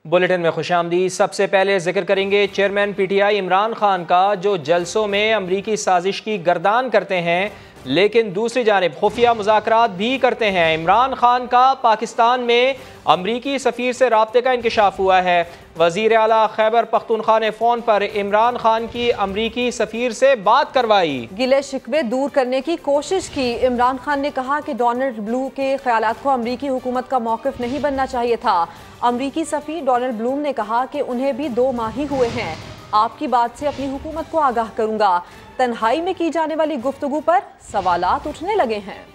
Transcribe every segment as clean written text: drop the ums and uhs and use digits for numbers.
Bulletin में खुशामदीद। सबसे पहले जिक्र करेंगे चेयरमैन पीटीआई इमरान खान का, जो जलसों में अमरीकी साजिश की गर्दान करते हैं लेकिन दूसरी जानिब खुफिया मुज़ाकरात भी करते हैं। इमरान खान का पाकिस्तान में अमरीकी सफ़ीर से राब्ते का इंकशाफ हुआ है। वज़ीर आला खैबर पख्तूनख्वा ने फ़ोन पर इमरान खान की अमरीकी सफ़ीर से बात करवाई, गिले शिकवे दूर करने की कोशिश की। इमरान खान ने कहा कि डोनाल्ड ब्लूम के ख्यालात को अमरीकी हुकूमत का मौक़िफ़ नहीं बनना चाहिए था। अमरीकी सफ़ीर डोनाल्ड ब्लूम ने कहा कि उन्हें भी 2 माह ही हुए हैं, आपकी बात से अपनी हुकूमत को आगाह करूंगा। तन्हाई में की जाने वाली गुफ्तगू पर सवालात उठने लगे हैं।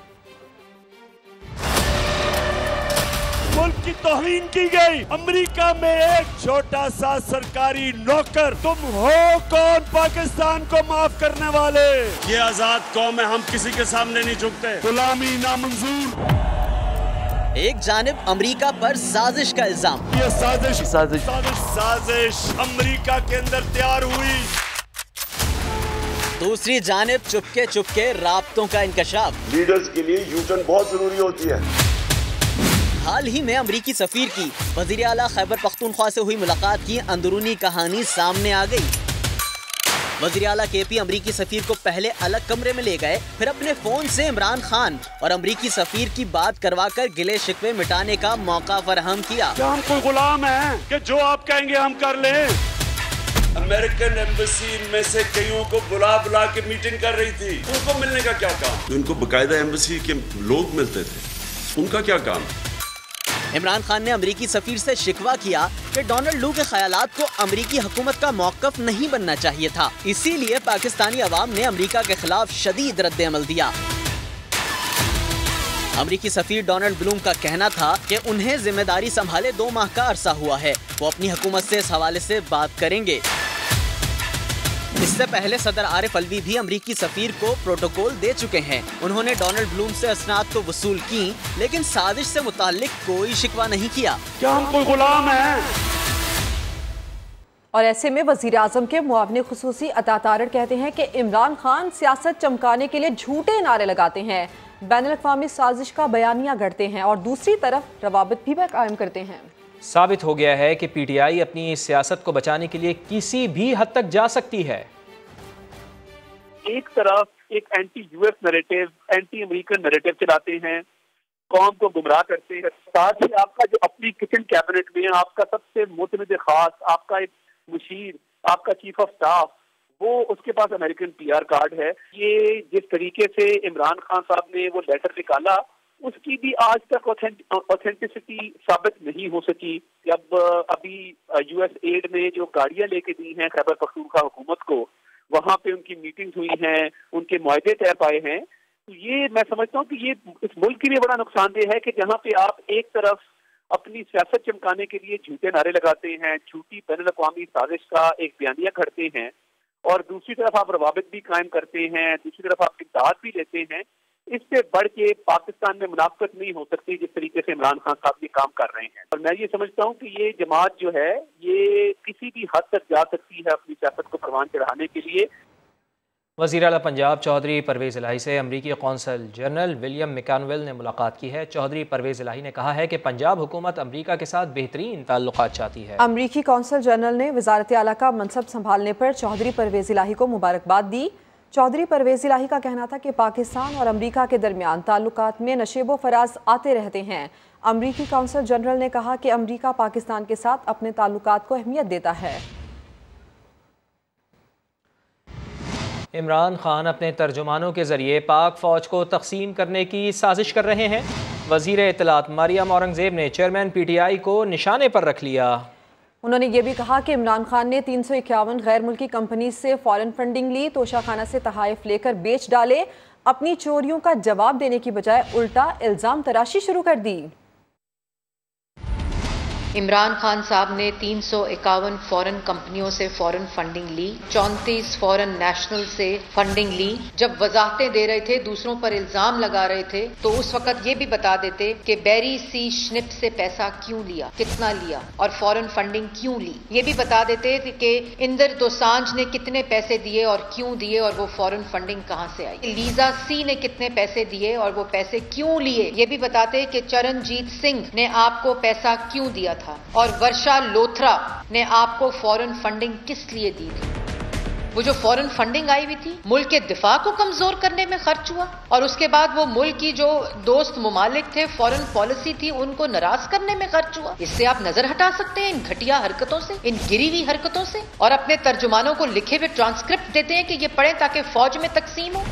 मुल्क की तौहीन की गई। अमेरिका में एक छोटा सा सरकारी नौकर, तुम हो कौन पाकिस्तान को माफ करने वाले? ये आजाद कौम है, हम किसी के सामने नहीं झुकते। गुलामी नामंजूर। एक जानिब अमेरिका पर साजिश का इल्जाम, ये साजिश अमेरिका के अंदर तैयार हुई। दूसरी जानिब चुपके चुपके राब्तों का इंकशाफ। लीडर्स के लिए यूटर्न बहुत जरूरी होती है। हाल ही में अमरीकी सफीर की वज़ीर आला खैबर पख्तूनख्वा से हुई मुलाकात की अंदरूनी कहानी सामने आ गई। वज़ीर आला केपी अमरीकी सफीर को पहले अलग कमरे में ले गए, फिर अपने फोन से इमरान खान और अमरीकी सफीर की बात करवाकर गिले शिकवे मिटाने का मौका फराहम किया। क्या हम कोई गुलाम हैं कि जो आप कहेंगे हम कर लें? अमेरिकन एम्बेसी इनमें से कईयों को बुला बुला के मीटिंग कर रही थी। उनको मिलने का क्या काम? उनको बकायदा एम्बेसी के लोग मिलते थे, उनका क्या काम? इमरान खान ने अमरीकी सफीर से शिकवा किया कि डोनाल्ड लू के ख्यालात को अमरीकी हुकूमत का मौक़िफ़ नहीं बनना चाहिए था, इसीलिए पाकिस्तानी अवाम ने अमरीका के खिलाफ शदीद रद्द अमल दिया। अमरीकी सफीर डोनाल्ड ब्लूम का कहना था कि उन्हें जिम्मेदारी संभाले 2 माह का अरसा हुआ है, वो अपनी हुकूमत से इस हवाले से बात करेंगे। इससे पहले सदर आरिफ अलवी भी अमरीकी सफीर को प्रोटोकॉल दे चुके हैं। उन्होंने डोनाल्ड ब्लूम से असनाद तो वसूल की, लेकिन साजिश से मुताल्लिक कोई शिकवा नहीं किया। क्या हम कोई गुलाम हैं? और ऐसे में वज़ीर आज़म के मुआविन खुसूसी अता तारड़ कहते हैं कि इमरान खान सियासत चमकाने के लिए झूठे नारे लगाते हैं, बैनुल-अक़वामी साजिश का बयानिया गढ़ते हैं और दूसरी तरफ रवाबित भी कायम करते हैं। साबित हो गया है कि पीटीआई अपनी सियासत को बचाने के लिए किसी भी हद तक जा सकती है। एक तरफ एक anti US narrative, anti American narrative चलाते हैं, कौम को गुमराह करते हैं। साथ ही आपका जो अपनी किचन कैबिनेट में आपका सबसे मुतमिद खास, आपका एक मुशीर, आपका चीफ ऑफ स्टाफ, वो उसके पास अमेरिकन पीआर कार्ड है। ये जिस तरीके से इमरान खान साहब ने वो लेटर निकाला, उसकी भी आज तक ऑथेंटिसिटी साबित नहीं हो सकी। जब अभी यूएस एड ने जो गाड़ियां लेके दी हैं खैबर पख्तूनख्वा हुकूमत को, वहां पे उनकी मीटिंग्स हुई हैं, उनके मुआहदे तय पाए हैं, तो ये मैं समझता हूँ कि ये इस मुल्क के लिए बड़ा नुकसानदेह है कि जहाँ पे आप एक तरफ अपनी सियासत चमकाने के लिए झूठे नारे लगाते हैं, झूठी बैनुल-अक़वामी साजिश का एक बयानिया करते हैं, और दूसरी तरफ आप रवाबित भी कायम करते हैं, दूसरी तरफ आप इमदाद भी लेते हैं। इससे बढ़ के पाकिस्तान में मुनाफिकत नहीं हो सकती जिस तरीके से इमरान खान साहब ये काम कर रहे हैं। और मैं ये समझता हूँ कि ये जमात जो है ये किसी भी हद तक जा सकती है अपनी सियासत को परवान चढ़ाने के लिए। वज़ीर आला पंजाब चौधरी परवेज़ इलाही से अमरीकी कौंसल जनरल विलियम मैकॉनवेल ने मुलाकात की है। चौधरी परवेज़ इलाही ने कहा है कि पंजाब हुकूमत अमरीका के साथ बेहतरीन ताल्लुकात चाहती है। अमरीकी कौंसल जनरल ने वज़ारत आला का मनसब संभालने पर चौधरी परवेज़ इलाही को मुबारकबाद दी। चौधरी परवेज़ इलाही का कहना था कि पाकिस्तान और अमरीका के दरमियान ताल्लुकात में नशेबो फराज आते रहते हैं। अमरीकी कौंसल जनरल ने कहा कि अमरीका पाकिस्तान के साथ अपने ताल्लुकात को अहमियत देता है। इमरान खान अपने तर्जुमानों के जरिए पाक फ़ौज को तकसीम करने की साजिश कर रहे हैं। वज़ीर इत्तलात मरियम औरंगज़ेब ने चेयरमैन पीटीआई को निशाने पर रख लिया। उन्होंने ये भी कहा कि इमरान खान ने 351 गैर मुल्की कंपनी से फॉरेन फंडिंग ली, तोशाखाना से तहाइफ लेकर बेच डाले, अपनी चोरियों का जवाब देने की बजाय उल्टा इल्ज़ाम तराशी शुरू कर दी। इमरान खान साहब ने 351 फॉरेन कंपनियों से फॉरेन फंडिंग ली, 34 फॉरेन नेशनल से फंडिंग ली। जब वजाहतें दे रहे थे, दूसरों पर इल्जाम लगा रहे थे, तो उस वक्त ये भी बता देते कि बैरी सी स्निप से पैसा क्यों लिया, कितना लिया और फॉरेन फंडिंग क्यों ली। ये भी बता देते कि इंदर दोसांझ ने कितने पैसे दिए और क्यों दिए और वो फॉरेन फंडिंग कहाँ से आई। लीजा सी ने कितने पैसे दिए और वो पैसे क्यों लिए। ये भी बताते कि चरणजीत सिंह ने आपको पैसा क्यों दिया था। और वर्षा लोथरा ने आपको फॉरेन फंडिंग किस लिए दी थी? वो जो फॉरेन फंडिंग आई हुई थी मुल्क के दिफा को कमजोर करने में खर्च हुआ, और उसके बाद वो मुल्क की जो दोस्त मुमालिक थे, फॉरेन पॉलिसी थी, उनको नाराज करने में खर्च हुआ। इससे आप नजर हटा सकते हैं इन घटिया हरकतों से, इन गिरी हुई हरकतों से, और अपने तर्जुमानों को लिखे हुए ट्रांसक्रिप्ट देते हैं कि ये पढ़ें ताकि फौज में तकसीम हो।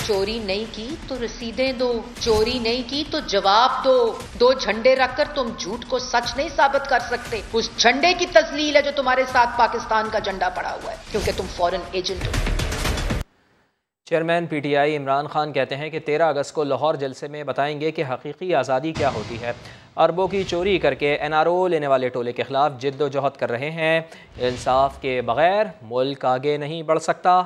चोरी नहीं की तो रसीदें दो, चोरी नहीं की तो जवाब दो। दो झंडे रखकर तुम झूठ को सच नहीं साबित कर सकते। उस झंडे की तस्लील है जो तुम्हारे साथ पाकिस्तान का झंडा पड़ा हुआ है, क्योंकि तुम फॉरेन एजेंट हो। चेयरमैन पीटीआई इमरान खान कहते हैं कि 13 अगस्त को लाहौर जलसे में बताएंगे कि हकीकी आज़ादी क्या होती है। अरबों की चोरी करके NRO लेने वाले टोले के खिलाफ जिद्दोजहद कर रहे हैं। इंसाफ के बगैर मुल्क आगे नहीं बढ़ सकता।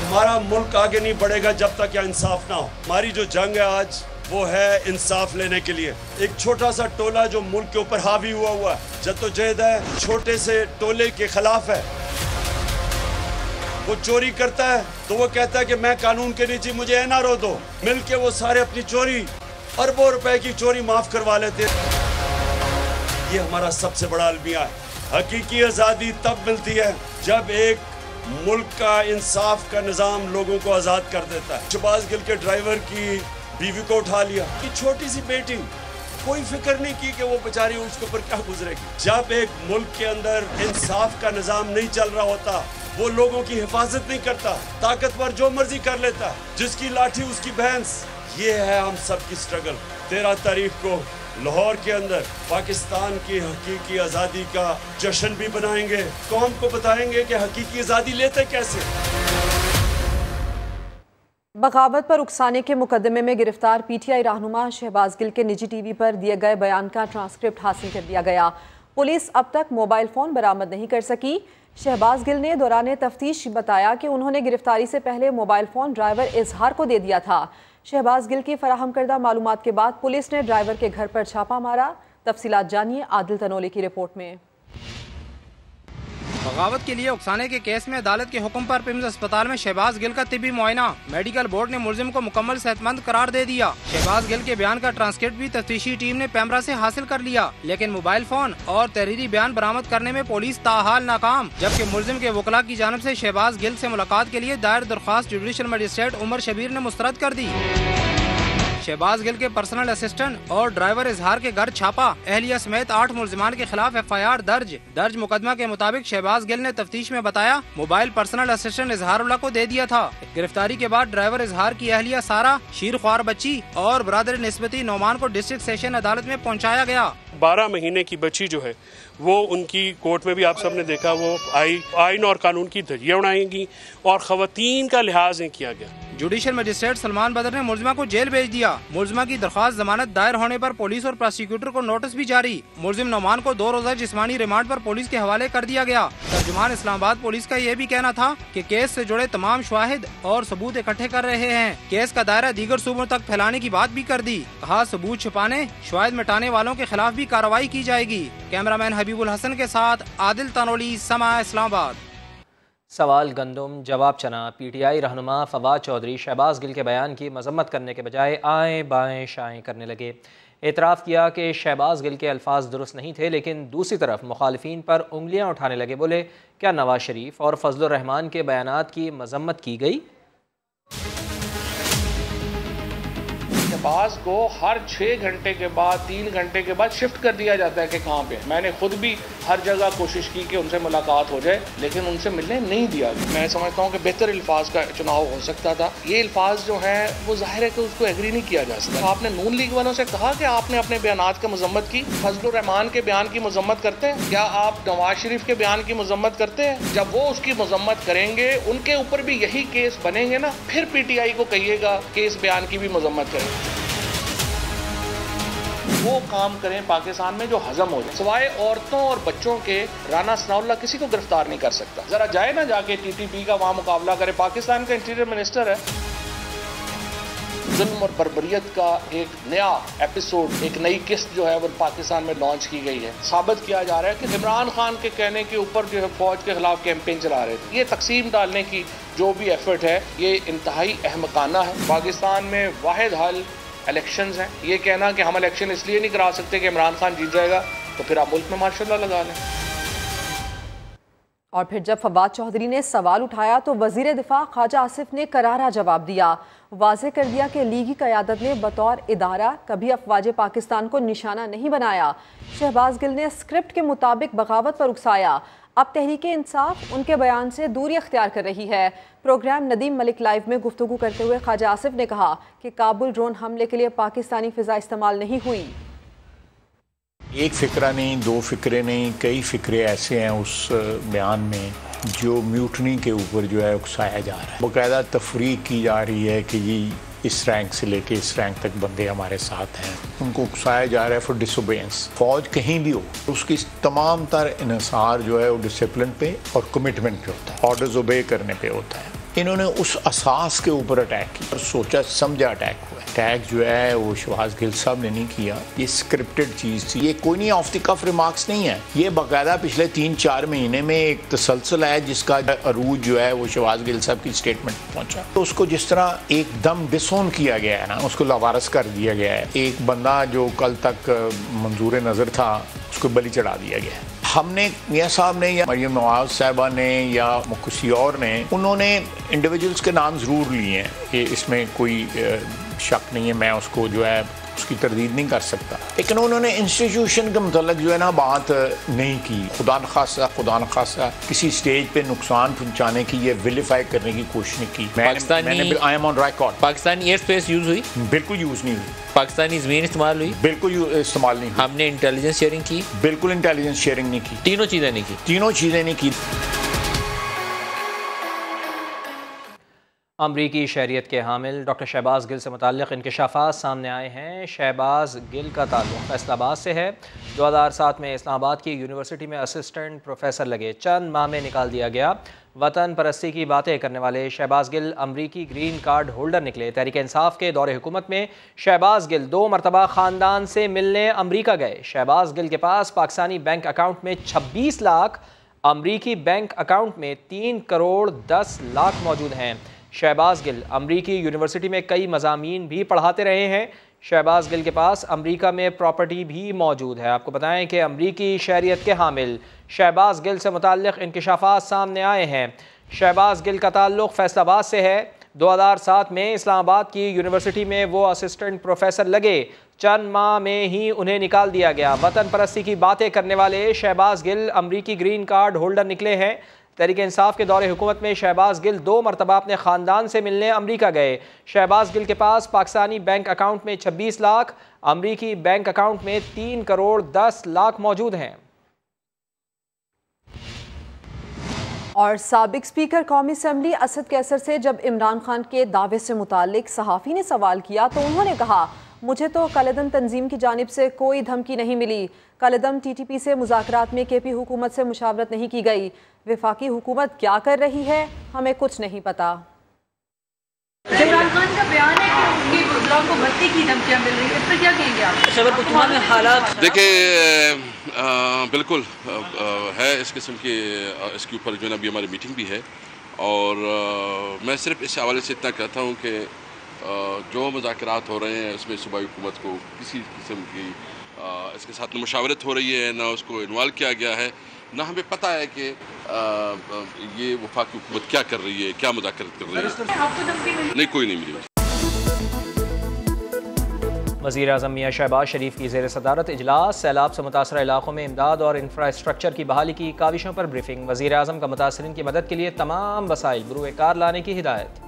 हमारा मुल्क आगे नहीं बढ़ेगा जब तक यहाँ इंसाफ ना हो। हमारी जो जंग है आज वो है इंसाफ लेने के लिए। एक छोटा सा टोला जो मुल्क के ऊपर हावी हुआ है, जद्दोजहद है, छोटे से टोले के खिलाफ है। वो चोरी करता है तो वो कहता है कि मैं कानून के नीचे, मुझे NRO दो। मिलके वो सारे अपनी चोरी, अरबों रुपए की चोरी माफ करवा लेते। ये हमारा सबसे बड़ा अलमिया है। हकीकी आज़ादी तब मिलती है जब एक मुल्क का इंसाफ का निज़ाम लोगों को आज़ाद कर देता है। शहबाज गिल के ड्राइवर की बीवी को उठा लिया, कि छोटी सी बेटी, कोई फिक्र नहीं की कि वो बेचारी उसके ऊपर क्या गुजरेगी। जब एक मुल्क के अंदर इंसाफ का निज़ाम नहीं चल रहा होता, वो लोगों की हिफाजत नहीं करता, ताकतवर जो मर्जी कर लेता, जिसकी लाठी उसकी भैंस। ये है हम सब की स्ट्रगल। 13 तारीख को लाहौर के अंदर पाकिस्तान की हकीकी आज़ादी का जश्न भी बनाएंगे। कौम को बताएंगे कि हकीकी आज़ादी लेते कैसे। बगावत पर उकसाने के मुकदमे में गिरफ्तार PTI रहनुमा शहबाज गिल के निजी TV पर दिए गए बयान का ट्रांसक्रिप्ट हासिल कर दिया गया। पुलिस अब तक मोबाइल फ़ोन बरामद नहीं कर सकी। शहबाज गिल ने दौरान तफ्तीश बताया कि उन्होंने गिरफ्तारी से पहले मोबाइल फ़ोन ड्राइवर इजहार को दे दिया था। शहबाज गिल की फराहम करदा मालूमात के बाद पुलिस ने ड्राइवर के घर पर छापा मारा। तफसीलात जानिए आदिल तनोली की रिपोर्ट में। बगावत के लिए उकसाने के केस में अदालत के हुक्म पर पिम्स अस्पताल में शहबाज गिल का तिबी मुआयना। मेडिकल बोर्ड ने मुलजिम को मुकम्मल सेहतमंद करार दे दिया। शहबाज गिल के बयान का ट्रांसक्रिप्ट भी तफ्तीशी टीम ने पैमरा से हासिल कर लिया, लेकिन मोबाइल फोन और तहरीरी बयान बरामद करने में पुलिस ताहाल नाकाम। जबकि मुलजिम के वकला की जानिब से शहबाज गिल से मुलाकात के लिए दायर दरख्वास्त जुडिशल मजिस्ट्रेट उमर शबीर ने मुस्तरद कर दी। शहबाज गिल के पर्सनल असिस्टेंट और ड्राइवर इजहार के घर छापा। अहलिया समेत 8 मुलजिमान के खिलाफ FIR दर्ज मुकदमा के मुताबिक शहबाज गिल ने तफ्तीश में बताया मोबाइल पर्सनल असिस्टेंट इजहारुल्लाह को दे दिया था। गिरफ्तारी के बाद ड्राइवर इजहार की अहलिया सारा, शीर ख्वार बच्ची और बरादर निस्बती नौमान को डिस्ट्रिक्ट सेशन अदालत में पहुँचाया गया। 12 महीने की बच्ची जो है वो उनकी कोर्ट में भी आप सबने देखा, वो आइन और कानून की धज्जियां उड़ाएंगी और खवातीन का लिहाज नहीं किया गया। जुडिशल मजिस्ट्रेट सलमान बदर ने मुलजिमा को जेल भेज दिया। मुलजिमा की दरख्वास्त जमानत दायर होने पर पुलिस और प्रोसिक्यूटर को नोटिस भी जारी। मुलजिम नौमान को 2 रोजा जिस्मानी रिमांड पर पुलिस के हवाले कर दिया गया। तर्जुमान इस्लामाबाद पुलिस का ये भी कहना था कि केस से जुड़े तमाम शवाहिद और सबूत इकट्ठे कर रहे हैं। केस का दायरा दीगर सूबों तक फैलाने की बात भी कर दी। कहा सबूत छुपाने, शवाहिद मिटाने वालों के खिलाफ भी कार्रवाई की जाएगी। कैमरामैन हबीबुल हसन के साथ आदिल तनोली, समा इस्लामाबाद। सवाल गंदम जवाब चना। PTI रहनुमा फवाद चौधरी शहबाज गिल के बयान की मजम्मत करने के बजाय आएँ बाएँ शाएँ करने लगे। एतराफ़ किया कि शहबाज गिल के अल्फाज दुरुस्त नहीं थे, लेकिन दूसरी तरफ मुखालिफिन पर उंगलियाँ उठाने लगे। बोले क्या नवाज शरीफ और फजलुर रहमान के बयानात की मजम्मत की गई? शहबाज को हर 6 घंटे के बाद 3 घंटे के बाद शिफ्ट कर दिया जाता है कि कहाँ पे। मैंने खुद भी हर जगह कोशिश की कि उनसे मुलाकात हो जाए, लेकिन उनसे मिलने नहीं दिया। मैं समझता हूँ कि बेहतर अल्फाज का चुनाव हो सकता था। ये अल्फाज जो हैं वो जाहिर है कि उसको एग्री नहीं किया जा सकता। आपने नून लीग वालों से कहा कि आपने अपने बयानात की मजम्मत की, फजलुर रहमान के बयान की मजम्मत करते हैं? क्या आप नवाज शरीफ के बयान की मजम्मत करते हैं? जब वो उसकी मजम्मत करेंगे, उनके ऊपर भी यही केस बनेंगे ना, फिर PTI को कहिएगा कि इस बयान की भी मजम्मत करें। वो काम करें पाकिस्तान में जो हजम हो जाए। सिवाय औरतों और बच्चों के राना सनाउल्लाह किसी को गिरफ्तार नहीं कर सकता। जरा जाए ना जाके TTP का वहां मुकाबला करे। पाकिस्तान का इंटीरियर मिनिस्टर है। जुल्म और बर्बरियत का एक नया एपिसोड, एक नई किस्त जो है वो पाकिस्तान में लॉन्च की गई है। साबित किया जा रहा है कि इमरान खान के कहने के ऊपर जो है फौज के खिलाफ कैंपेन चला रहे थे। ये तकसीम डालने की जो भी एफर्ट है ये इंतहाई अहमकाना है। पाकिस्तान में वाहिद हल इलेक्शंस हैं। ये कहना कि हम इलेक्शन इसलिए नहीं करा सकते कि इमरान खान जीत जाएगा, तो फिर आप मुल्क में मार्शल लॉ लगा लें। और फिर जब फवाद चौधरी ने सवाल उठाया तो वजीर दिफा ख्वाजा आसिफ ने करारा जवाब दिया। वाज़े कर दिया कि लीगी क़यादत ने बतौर इदारा कभी अफवाज पाकिस्तान को निशाना नहीं बनाया। शहबाज गिल ने स्क्रिप्ट के मुताबिक बगावत पर उकसाया। अब तहरीक इंसाफ उनके बयान से दूरी अख्तियार कर रही है। प्रोग्राम नदीम मलिक लाइव में गुफ्तगू करते हुए ख्वाजा आसिफ ने कहा कि काबुल ड्रोन हमले के लिए पाकिस्तानी फ़िज़ा इस्तेमाल नहीं हुई। एक फ़िक्रा नहीं, दो फ़िक्रे नहीं, कई फ़िक्रे ऐसे हैं उस बयान में जो म्यूटनी के ऊपर जो है उकसाया जा रहा है। बाकायदा तफरीक की जा रही है कि ये इस रैंक से लेके इस रैंक तक बंदे हमारे साथ हैं, उनको उकसाया जा रहा है फॉर डिसोबेंस। फौज कहीं भी हो उसकी तमाम तर इन्हिसार जो है वो डिसिप्लिन पे और कमिटमेंट पे होता है, ऑर्डर्स ओबे करने पे होता है। इन्होंने उस असास के ऊपर अटैक किया और सोचा समझा अटैक हुआ। अटैक जो है वो शहबाज गिल साहब ने नहीं किया, ये स्क्रिप्टेड चीज़ थी। ये कोई नहीं ऑफ द कफ रिमार्क्स नहीं है, ये बाकायदा पिछले 3-4 महीने में एक तसलसल है जिसका अरूज जो है वो शहबाज गिल साहब की स्टेटमेंट पहुंचा। तो उसको जिस तरह एकदम डिसोन किया गया है ना, उसको लावारस कर दिया गया है। एक बंदा जो कल तक मंजूर नज़र था उसको बलि चढ़ा दिया गया है। हमने मियाँ साहब ने या मरियम नवाज साहिबा ने या किसी और ने, उन्होंने इंडिविजुअल्स के नाम ज़रूर लिए हैं, ये इसमें कोई शक नहीं है, मैं उसको जो है उसकी तरदीद नहीं कर सकता, लेकिन उन्होंने इंस्टीट्यूशन के मतलब जो है ना बात नहीं की। खुदा न खासा किसी स्टेज पे नुकसान पहुंचाने की, ये विलिफाई करने की कोशिश नहीं की। मैंने I am on record. Pakistani air space use हुई? बिल्कुल यूज़ नहीं हुई। पाकिस्तानी ज़मीन इस्तेमाल हुई? बिल्कुल इस्तेमाल नहीं हुई। हमने इंटेलिजेंस शेयरिंग की? बिल्कुल इंटेलिजेंस शेयरिंग नहीं की। तीनों चीज़ें नहीं की? तीनों चीज़ें नहीं की। अमरीकी शहरियत के हामिल डॉक्टर शहबाज गिल से मुताल्लिक़ इंकशाफात सामने आए हैं। शहबाज गिल का ताल्लुक़ फैसलाबाद से है। 2007 में इस्लामाबाद की यूनिवर्सिटी में असिस्टेंट प्रोफेसर लगे, चंद माह में निकाल दिया गया। वतन परस्ती की बातें करने वाले शहबाज गिल अमरीकी ग्रीन कार्ड होल्डर निकले। तहरीक इंसाफ के दौरे हुकूमत में शहबाज गिल 2 मरतबा ख़ानदान से मिलने अमरीका गए। शहबाज गिल के पास पाकिस्तानी बैंक अकाउंट में 26 लाख, अमरीकी बैंक अकाउंट में 3 करोड़ 10 लाख मौजूद हैं। शहबाज गिल अमरीकी यूनिवर्सिटी में कई मज़ामीन भी पढ़ाते रहे हैं। शहबाज गिल के पास अमरीका में प्रॉपर्टी भी मौजूद है। आपको बताएं कि अमरीकी शहरियत के हामिल शहबाज गिल से मुताल्लिक़ इंकशाफात सामने आए हैं। शहबाज गिल का ताल्लुक़ फैसलाबाद से है। 2007 में इस्लामाबाद की यूनिवर्सिटी में वो असिस्टेंट प्रोफेसर लगे, चंद माह में ही उन्हें निकाल दिया गया। वतन परस्ती की बातें करने वाले शहबाज गिल अमरीकी ग्रीन कार्ड होल्डर निकले हैं। तहरीक इंसाफ के दौरे हुकूमत में शहबाज गिल 2 मरतबा अपने ख़ानदान से मिलने अमरीका गए। शहबाज गिल के पास पाकिस्तानी बैंक अकाउंट में 26 लाख, अमरीकी बैंक अकाउंट में 3 करोड़ 10 लाख मौजूद हैं। और साबिक स्पीकर कौमी असम्बली असद कैसर से जब इमरान खान के दावे से मुतालिक सहाफ़ी ने सवाल किया तो उन्होंने कहा, मुझे तो कलदम तंजीम की जानिब से कोई धमकी नहीं मिली। कलदम TTP से मुज़ाकरात में KP हुकूमत से मुशावरत नहीं की गई। वफाकी हुकूमत क्या कर रही है हमें कुछ नहीं पता। इमरान खान का बयान है कि उनके बुजुर्गों को भर्ती की धमकियां मिल रही है, इस पर क्या कहेंगे आप? हालात देखिए बिल्कुल है इस किस्म के, इसके ऊपर जो है अभी हमारी मीटिंग भी है और मैं सिर्फ इस हवाले से इतना कहता हूँ कि जो मुज़ाकरात हो रहे हैं उसमें सूबाई हुकूमत को किसी किस्म की इसके साथ न मुशावरत हो रही है, ना उसको इन्वॉल्व किया गया है, ना हमें पता है कि ये वफाकी हुकूमत क्या कर रही है, क्या मुज़ाकरात कर रही है। नहीं, कोई नहीं मिली। वज़ीर आज़म मियाँ शहबाज शरीफ की ज़ेर सदारत इजलास। सैलाब से मुतासरा इलाकों में इमदाद और इंफ्रास्ट्रक्चर की बहाली की काविशों पर ब्रीफिंग। वज़ीर आज़म का मुतासरीन की मदद के लिए तमाम वसाइल बरूए कार लाने की हिदायत।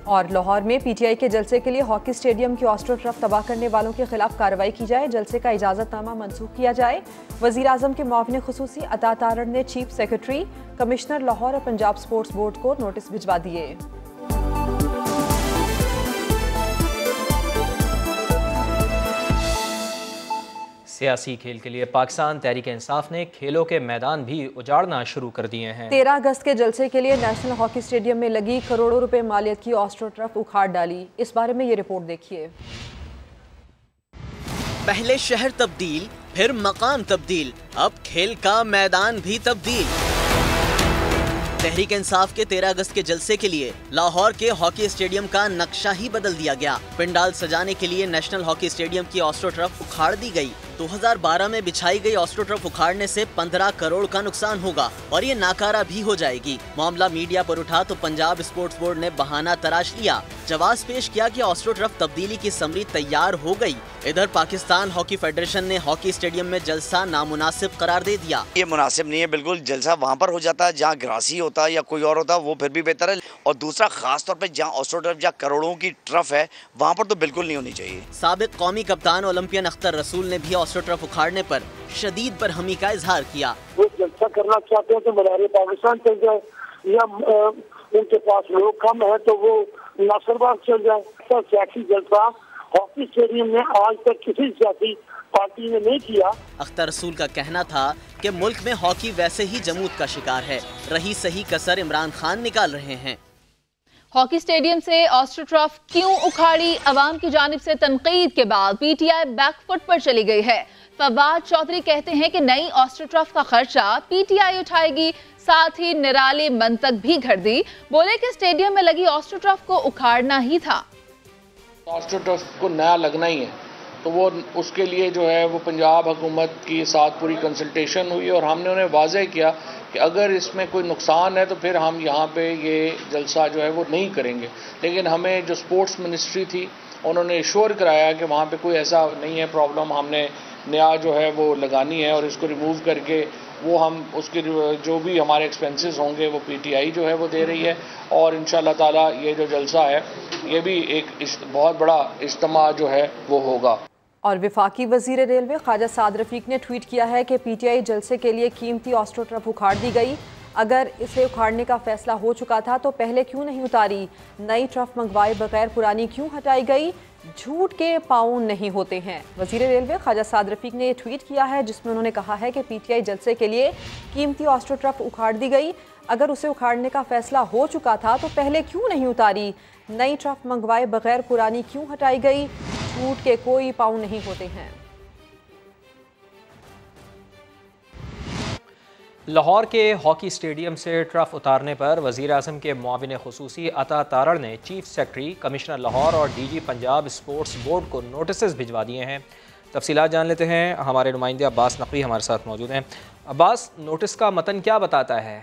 और लाहौर में PTI के जलसे के लिए हॉकी स्टेडियम की ऑस्ट्रोटर्फ तबाह करने वालों के खिलाफ कार्रवाई की जाए, जलसे का इजाज़तनामा मनसूख किया जाए। वज़ीर आज़म के मुआविन खुसूसी अता तारड़ ने चीफ सेक्रेटरी, कमिश्नर लाहौर और पंजाब स्पोर्ट्स बोर्ड को नोटिस भिजवा दिए। सियासी खेल के लिए पाकिस्तान तहरीक इंसाफ ने खेलों के मैदान भी उजाड़ना शुरू कर दिए हैं। 13 अगस्त के जलसे के लिए नेशनल हॉकी स्टेडियम में लगी करोड़ों रुपए मालियत की ऑस्ट्रोटर्फ उखाड़ डाली। इस बारे में ये रिपोर्ट देखिए। पहले शहर तब्दील, फिर मकान तब्दील, अब खेल का मैदान भी तब्दील। तहरीक इंसाफ के 13 अगस्त के जलसे के लिए लाहौर के हॉकी स्टेडियम का नक्शा ही बदल दिया गया। पंडाल सजाने के लिए नेशनल हॉकी स्टेडियम की ऑस्ट्रोटर्फ उखाड़ दी गई। 2012 में बिछाई गई ऑस्ट्रोटर्फ उखाड़ने से 15 करोड़ का नुकसान होगा और ये नाकारा भी हो जाएगी। मामला मीडिया पर उठा तो पंजाब स्पोर्ट्स बोर्ड ने बहाना तराश लिया, जवाब पेश किया कि ऑस्ट्रोटर्फ तब्दीली की समरी तैयार हो गई। इधर पाकिस्तान हॉकी फेडरेशन ने हॉकी स्टेडियम में जलसा नामुनासिब करार दे दिया। ये मुनासिब नहीं है, बिल्कुल जलसा वहाँ पर हो जाता है जहाँ ग्रासी होता है या कोई और होता है, वो फिर भी बेहतर है। और दूसरा खास तौर पे जहाँ ऑस्ट्रोटर्फ जहाँ करोड़ों की ट्रफ है वहाँ पर तो बिल्कुल नहीं होनी चाहिए। साबिक कौमी कप्तान ओलंपियन अख्तर रसूल ने भी ऑस्ट्रोटर्फ उखाड़ने पर शदीद बरहमी का इजहार किया। वो जलसा करना चाहते हैं तो मदारे पाकिस्तान चल जाए, या उनके पास लोग कम है तो वो नासरबाग चल जाए। सियासी जलसा हॉकी स्टेडियम में आज तक किसी सियासी पार्टी ने नहीं किया। अख्तर रसूल का कहना था कि मुल्क में हॉकी वैसे ही जमूद का शिकार है, रही सही कसर इमरान खान निकाल रहे हैं। हॉकी स्टेडियम से ऑस्ट्रोटर्फ क्यों उखाड़ी? अवाम की जानिब से तनकीद के बाद पीटीआई बैकफुट पर चली गई है। फवाद चौधरी कहते हैं कि नई ऑस्ट्रोटर्फ का खर्चा पीटीआई उठाएगी, साथ ही निराली मंतक भी घर दी। बोले कि स्टेडियम में लगी ऑस्ट्रोटर्फ को उखाड़ना ही था। ऑस्ट्रोटर्फ को नया लगना ही है, तो वो उसके लिए जो है वो पंजाब हुकूमत के साथ पूरी कंसल्टेशन हुई और हमने उन्हें वाज़ेह किया कि अगर इसमें कोई नुकसान है तो फिर हम यहाँ पे ये जलसा जो है वो नहीं करेंगे। लेकिन हमें जो स्पोर्ट्स मिनिस्ट्री थी उन्होंने इश्योर कराया कि वहाँ पे कोई ऐसा नहीं है प्रॉब्लम, हमने नया जो है वो लगानी है और इसको रिमूव करके वो हम उसके जो भी हमारे एक्सपेंसेस होंगे वो पीटीआई जो है वो दे रही है। और इंशाल्लाह ताला ये जो जलसा है ये भी एक बहुत बड़ा इज्तिमा जो है वो होगा। और विफाकी वजीर रेलवे ख्वाजा साद रफीक ने ट्वीट किया है कि पीटीआई जलसे के लिए कीमती ऑस्ट्रोटर्फ उखाड़ दी गई। अगर इसे उखाड़ने का फैसला हो चुका था तो पहले क्यों नहीं उतारी? नई ट्रफ मंगवाए बगैर पुरानी क्यों हटाई गई? झूठ के पाँव नहीं होते हैं। वजीर रेलवे ख्वाजा साद रफीक ने ट्वीट किया है जिसमें उन्होंने कहा है कि पीटीआई जलसे के लिए कीमती ऑस्ट्रोटर्फ उखाड़ दी गई। अगर उसे उखाड़ने का फैसला हो चुका था तो पहले क्यों नहीं उतारी? नई ट्रफ मंगवाए बगैर पुरानी क्यों हटाई गई? झूठ के कोई पाँव नहीं होते हैं। लाहौर के हॉकी स्टेडियम से ट्रफ उतारने पर वज़ीर आज़म के मुआविन ख़ुसूसी अता तारड़ ने चीफ सेक्रेटरी, कमिश्नर लाहौर और डीजी पंजाब स्पोर्ट्स बोर्ड को नोटिस भिजवा दिए हैं। तफसीलात जान लेते हैं, हमारे नुमाइंदे अब्बास नकवी हमारे साथ मौजूद हैं। अब्बास, नोटिस का मतन क्या बताता है?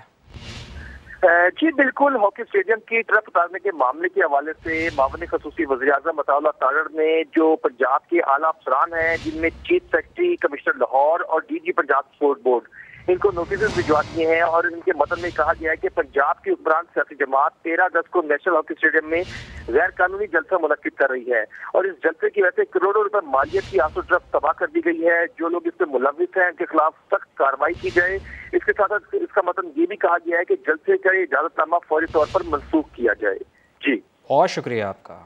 जी बिल्कुल, हॉकी स्टेडियम की ट्रफ उतारने के मामले के हवाले से मामले खसूसी वज़ीर आज़म अता तारड़ ने जो पंजाब के आला अफसरान हैं जिनमें चीफ सेक्रेटरी, कमिश्नर लाहौर और डीजी पंजाब स्पोर्ट्स बोर्ड, इनको नोटिस भिजवा दिए हैं। और इनके मतन में कहा गया है कि पंजाब की हुक्मरान सियासी जमात 13 अगस्त को नेशनल हॉकी स्टेडियम में गैर कानूनी जलसा मुनक्किद कर रही है और इस जलसे की वजह से करोड़ों रुपए मालियत की ऑस्ट्रोटर्फ तबाह कर दी गई है। जो लोग इसमें मुलविस हैं उनके खिलाफ सख्त कार्रवाई की जाए। इसके साथ साथ इसका मतलब ये भी कहा गया है कि जलसे का इजाजतनामा फौरी तौर पर मनसूख किया जाए। जी, बहुत शुक्रिया आपका।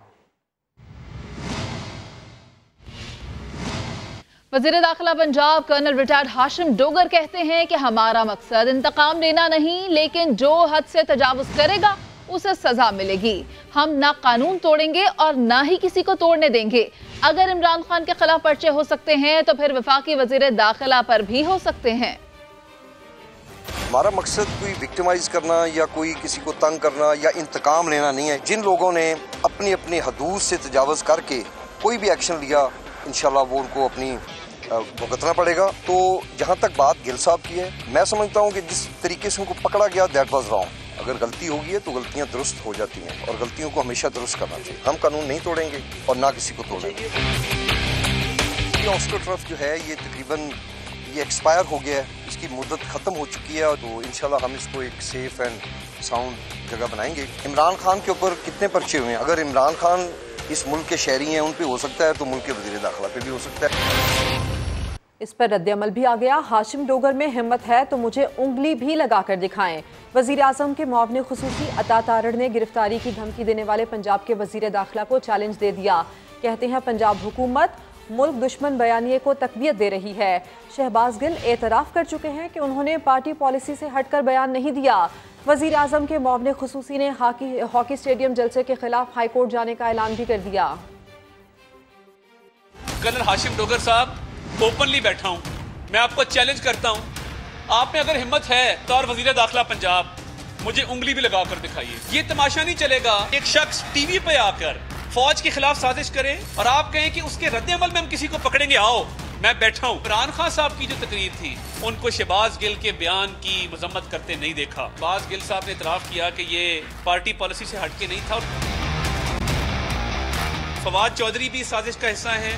वज़ीर दाखिला पंजाब कर्नल रिटायर्ड हाशिम डोगर कहते हैं कि हमारा मकसद इंतकाम लेना नहीं, लेकिन जो हद से तजावुज करेगा उसे सजा मिलेगी। हम ना कानून तोड़ेंगे और ना ही किसी को तोड़ने देंगे। अगर इमरान खान के खिलाफ पर्चे हो सकते हैं तो फिर वफाकी वज़ीर दाखिला पर भी हो सकते हैं। हमारा मकसद कोई विक्टिमाइज करना या कोई किसी को तंग करना या इंतकाम लेना नहीं है। जिन लोगों ने अपनी अपनी हदूद से तजावुज करके कोई भी एक्शन लिया, इंशाल्लाह वो उनको अपनी भुगतना पड़ेगा। तो जहाँ तक बात गिल साहब की है, मैं समझता हूँ कि जिस तरीके से उनको पकड़ा गया दैट वाज रॉन्ग। अगर गलती होगी है तो गलतियाँ दुरुस्त हो जाती हैं और गलतियों को हमेशा दुरुस्त करना चाहिए। हम कानून नहीं तोड़ेंगे और ना किसी को तोड़ेंगे। ये ऑस्ट्रोटर्फ जो है ये तकरीबन ये एक्सपायर हो गया है, इसकी मुद्दत ख़त्म हो चुकी है। तो इंशाल्लाह हम इसको एक सेफ एंड साउंड जगह बनाएंगे। इमरान खान के ऊपर कितने पर्चे हुए हैं? अगर इमरान खान इस मुल्क के शहरी हैं, उन पे हो सकता है तो मुल्क के वज़ीर दाखिला पे भी हो सकता है। इस पर रद्द-ए-अमल भी आ गया। हाशिम डोगर में हिम्मत है तो मुझे उंगली भी लगा कर दिखाएं। वज़ीर आज़म के मुआविन ख़ुसूसी अता तारड़ ने गिरफ्तारी की धमकी देने वाले पंजाब के वज़ीर दाखिला को चैलेंज दे दिया। कहते हैं पंजाब हुकूमत मुल्क दुश्मन बयानिए को तक़वियत दे रही है। शहबाज गिल एतराफ़ कर चुके हैं कि उन्होंने पार्टी पॉलिसी से हटकर बयान नहीं दिया। वज़ीर आज़म के मुआविन ख़ुसूसी ने हॉकी स्टेडियम जलसे के खिलाफ हाई कोर्ट जाने का ऐलान भी कर दिया। कर्नल हाशिम डोगर साहब, ओपनली बैठा हूं, मैं आपको चैलेंज करता हूं, आप में अगर हिम्मत है तो और वज़ीर दाखिला पंजाब मुझे उंगली भी लगा कर दिखाइए। ये तमाशा नहीं चलेगा एक शख्स टीवी पे आकर फौज के खिलाफ साजिश करे और आप कहें कि उसके रद्द-ए-अमल में हम किसी को पकड़ेंगे। आओ मैं बैठा हूँ। इमरान खान साहब की जो तकरीर थी उनको शहबाज गिल के बयान की मजम्मत करते नहीं देखा। शहबाज गिल साहब ने इतराफ किया कि ये पार्टी पॉलिसी से हटके नहीं था। फवाद चौधरी भी साजिश का हिस्सा है।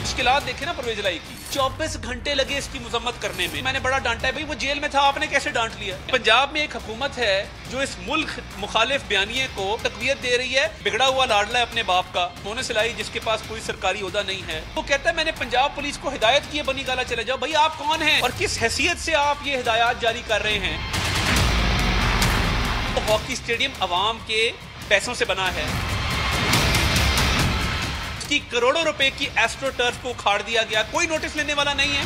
मुश्किलात देखे ना परवेज लाई की, 24 घंटे लगे इसकी मजम्मत करने में। मैंने बड़ा डांटा है, भाई वो जेल में था, आपने कैसे डांट लिया। पंजाब में एक हुकूमत है जो इस मुल्क मुखालिफ बयानिए को तकवीयत दे रही है। बिगड़ा हुआ लाडला है अपने बाप का, मोने सिलाई जिसके पास कोई सरकारी ओहदा नहीं है, वो कहता है मैंने पंजाब पुलिस को हिदायत की है बनी गाला चले जाओ। भाई आप कौन हैं और किस हैसियत से आप ये हिदायत जारी कर रहे हैं। तो हॉकी स्टेडियम अवाम के पैसों से बना है, करोड़ों रुपए की एस्ट्रो टर्फ को उखाड़ दिया गया, कोई नोटिस लेने वाला नहीं है।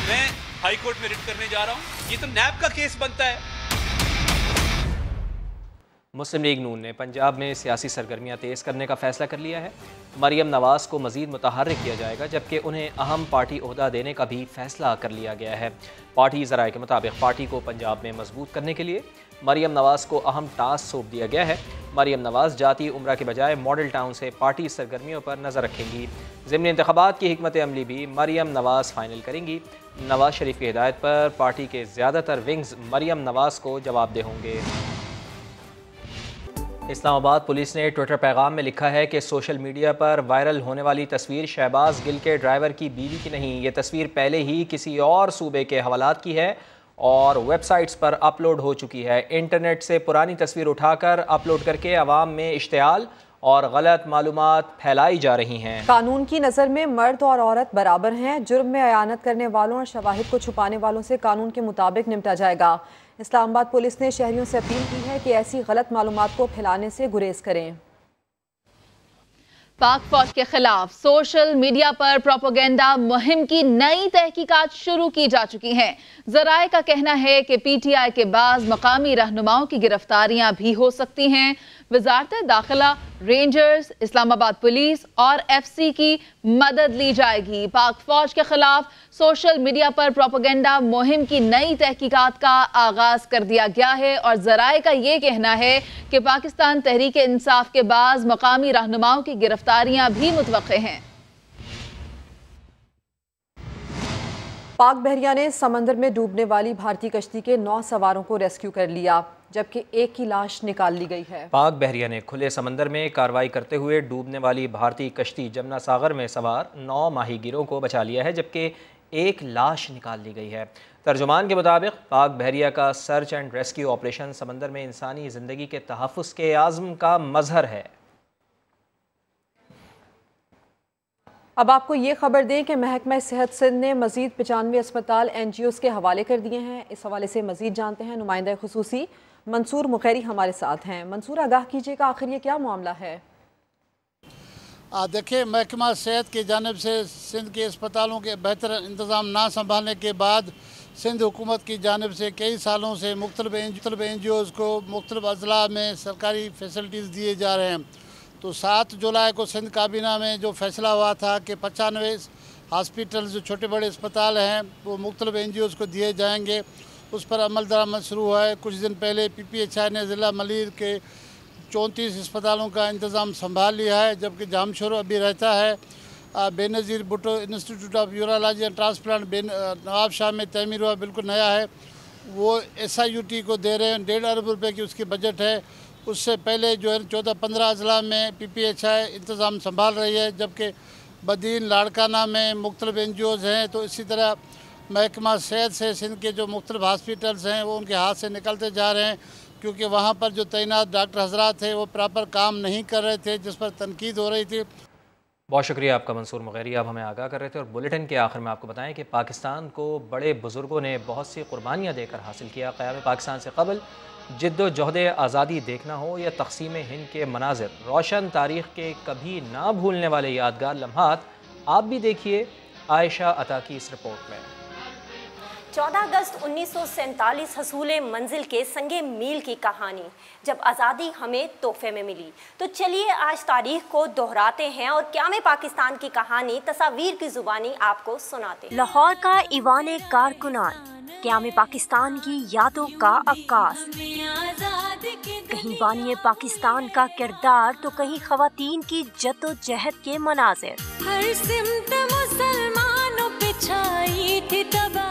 मैं हाई कोर्ट में रिट करने जा रहा हूं, ये तो नैब का केस बनता है। मुस्लिम लीग नून ने पंजाब में सियासी सरगर्मियां तेज़ करने का फैसला कर लिया है। मरियम नवाज़ को मज़ीद मुतहर्रिक किया जाएगा, जबकि उन्हें अहम पार्टी ओहदा देने का भी फैसला कर लिया गया है। पार्टी ज़राए के मुताबिक पार्टी को पंजाब में मजबूत करने के लिए मरियम नवाज़ को अहम टास्क सौंप दिया गया है। मरियम नवाज़ जाती उम्रा के बजाय मॉडल टाउन से पार्टी सरगर्मियों पर नज़र रखेंगी। ज़िमनी इंतखाबात की हिकमत अमली भी मरियम नवाज़ फाइनल करेंगी। नवाज़ शरीफ की हिदायत पर पार्टी के ज़्यादातर विंग्स मरियम नवाज़ को जवाबदेह होंगे। इस्लामाबाद पुलिस ने ट्विटर पैगाम में लिखा है कि सोशल मीडिया पर वायरल होने वाली तस्वीर शहबाज गिल के ड्राइवर की बीवी की नहीं, ये तस्वीर पहले ही किसी और सूबे के हवालात की है और वेबसाइट्स पर अपलोड हो चुकी है। इंटरनेट से पुरानी तस्वीर उठाकर अपलोड करके अवाम में इश्तियाल और गलत मालूमात फैलाई जा रही हैं। कानून की नज़र में मर्द और औरत बराबर हैं। जुर्म में अयानत करने वालों और शवाहिद को छुपाने वालों से कानून के मुताबिक निपटा जाएगा। इस्लामाबाद पुलिस ने शहरियों से अपील की है कि ऐसी गलत मालूमात को फैलाने से गुरेज करें। पाक फौज के खिलाफ सोशल मीडिया पर प्रोपेगेंडा मुहिम की नई तहकीकात शुरू की जा चुकी हैं। ज़राए का कहना है कि पीटीआई के बाज़ मकामी रहनुमाओं की गिरफ्तारियां भी हो सकती हैं। वजारत दाखिला, रेंजर्स, इस्लामाबाद पुलिस और एफसी की मदद ली जाएगी। पाक फौज के खिलाफ सोशल मीडिया पर प्रोपेगेंडा मुहिम की नई तहकीकात का आगाज कर दिया गया है और ज़राए का ये कहना है कि पाकिस्तान तहरीक इंसाफ के बाज़ मकामी रहनुमाओं की गिरफ्तारियां भी मुतवक्के हैं। पाक बहरिया ने समंदर में डूबने वाली भारतीय कश्ती के 9 सवारों को रेस्क्यू कर लिया, जबकि एक की लाश निकाल ली गई है। पाक बहरिया ने खुले समंदर में कार्रवाई करते हुए डूबने वाली भारतीय कश्ती जमुना सागर में सवार 9 माहीगीरों को बचा लिया है, जबकि एक लाश निकाल ली गई है। तर्जुमान के मुताबिक पाक बहरिया का सर्च एंड रेस्क्यू ऑपरेशन समंदर में इंसानी ज़िंदगी के तहफ़्फ़ुज़ के आज़म का मजहर है। अब आपको ये खबर दें कि महकमा सेहत सिंध ने मज़ीद 95 अस्पताल NGOs के हवाले कर दिए हैं। इस हवाले से मज़ीद जानते हैं नुमाइंदा खुसूसी मंसूर मुखैरी हमारे साथ हैं। मंसूर, आगाह कीजिएगा, आखिर ये क्या मामला है? देखिए, महकमा सेहत की जानिब से सिंध के अस्पतालों के बेहतर इंतज़ाम ना संभालने के बाद सिंध हुकूमत की जानिब से कई सालों से मुख्तलिफ NGOs को मुख्तलिफ अजला में सरकारी फैसिलिटीज़ दिए जा रहे हैं। तो 7 जुलाई को सिंध काबीना में जो फैसला हुआ था कि 95 हॉस्पिटल जो छोटे बड़े अस्पताल हैं वो मुख्तलिफ NGOs को दिए जाएंगे, उस पर अमल दरामद शुरू हुआ है। कुछ दिन पहले PPHI ने ज़िला मलीर के 34 अस्पतालों का इंतज़ाम संभाल लिया है, जबकि जामशोर अभी रहता है। Benazir Bhutto institute of urology and transplant Nawabshah में तमीर हुआ, बिल्कुल नया है, वो SIUT को दे रहे हैं। 1.5 अरब रुपये की उसकी बजट है। उससे पहले जो है 14-15 अजला में PPHI इंतज़ाम संभाल रही है, जबकि बदीन लाड़काना में मुख्तलिफ NGOs हैं। तो इसी तरह महकमा सेहत से सिंध के जो मुख्तलिफ हॉस्पिटल्स हैं वो उनके हाथ से निकलते जा रहे हैं, क्योंकि वहाँ पर जो तैनात डॉक्टर हजरात थे वो प्रॉपर काम नहीं कर रहे थे, जिस पर तनकीद हो रही थी। बहुत शुक्रिया आपका मंसूर मुगैरी, आप हमें आगाह कर रहे थे। और बुलेटिन के आखिर में आपको बताएं कि पाकिस्तान को बड़े बुजुर्गों ने बहुत सी कुर्बानियाँ देकर हासिल किया। क़याम पाकिस्तान से कबल जिद्दोजहद आज़ादी देखना हो या तक़सीम हिंद के मनाजिर, रोशन तारीख़ के कभी ना भूलने वाले यादगार लम्हात, आप भी देखिए आयशा अता की इस रिपोर्ट में। 14 अगस्त 1947 हसूले मंजिल के संगे मील की कहानी, जब आज़ादी हमें तोहफे में मिली। तो चलिए आज तारीख को दोहराते हैं और क़याम पाकिस्तान की कहानी तस्वीर की जुबानी आपको सुनाते हैं। लाहौर का ईवान कारकुनान, क़याम पाकिस्तान की यादों का अक्कास, कहीं बानी पाकिस्तान का किरदार तो कहीं खवातीन की जद्दोजहद के मनाज़िर।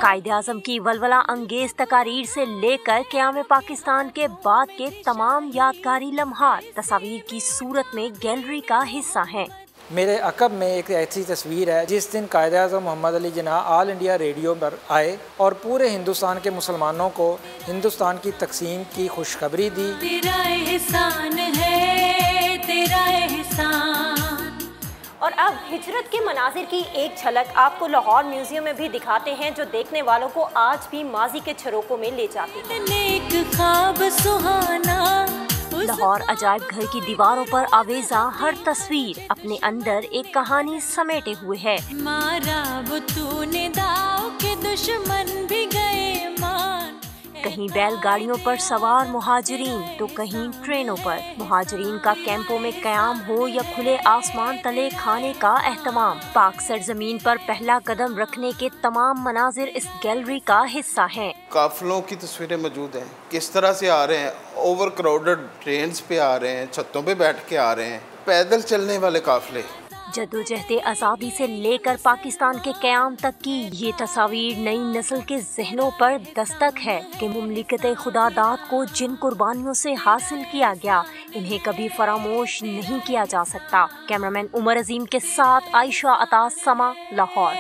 कायदे आज़म की वलवला अंगेज तकारीर से लेकर क़याम पाकिस्तान के बाद के तमाम यादगारी लम्हात तस्वीर की सूरत में गैलरी का हिस्सा हैं। मेरे अकब में एक ऐसी तस्वीर है जिस दिन Quaid e Azam Mohammad Ali Jinnah all India radio पर आए और पूरे हिंदुस्तान के मुसलमानों को हिंदुस्तान की तकसीम की खुशखबरी दी। तेरा एहसान है, तेरा एहसान। और अब हिजरत के मनाजिर की एक झलक आपको लाहौर म्यूजियम में भी दिखाते हैं, जो देखने वालों को आज भी माजी के झरोकों में ले जाती है। लाहौर अजायब घर की दीवारों पर आवेजा हर तस्वीर अपने अंदर एक कहानी समेटे हुए है। मारा वो तूने दाव के दुश्मन भी गए मान। कहीं बैलगाड़ियों पर सवार मुहाजिरीन तो कहीं ट्रेनों पर। मुहाजिरीन का कैंपों में कयाम हो या खुले आसमान तले खाने का एहतमाम, पाक सरजमीन पर पहला कदम रखने के तमाम मनाजिर इस गैलरी का हिस्सा हैं। काफिलों की तस्वीरें मौजूद हैं, किस तरह से आ रहे हैं, ओवर क्राउडेड ट्रेन्स पे आ रहे हैं, छतों पे बैठ के आ रहे हैं, पैदल चलने वाले काफिले। जद्दोजहद आज़ादी से लेकर पाकिस्तान के क़याम तक की ये तस्वीर नई नस्ल के जहनों पर दस्तक है कि मुमलिकत खुदादाद को जिन कुर्बानियों से हासिल किया गया, इन्हें कभी फरामोश नहीं किया जा सकता। कैमरामैन उमर अजीम के साथ आयशा अता, समा, लाहौर।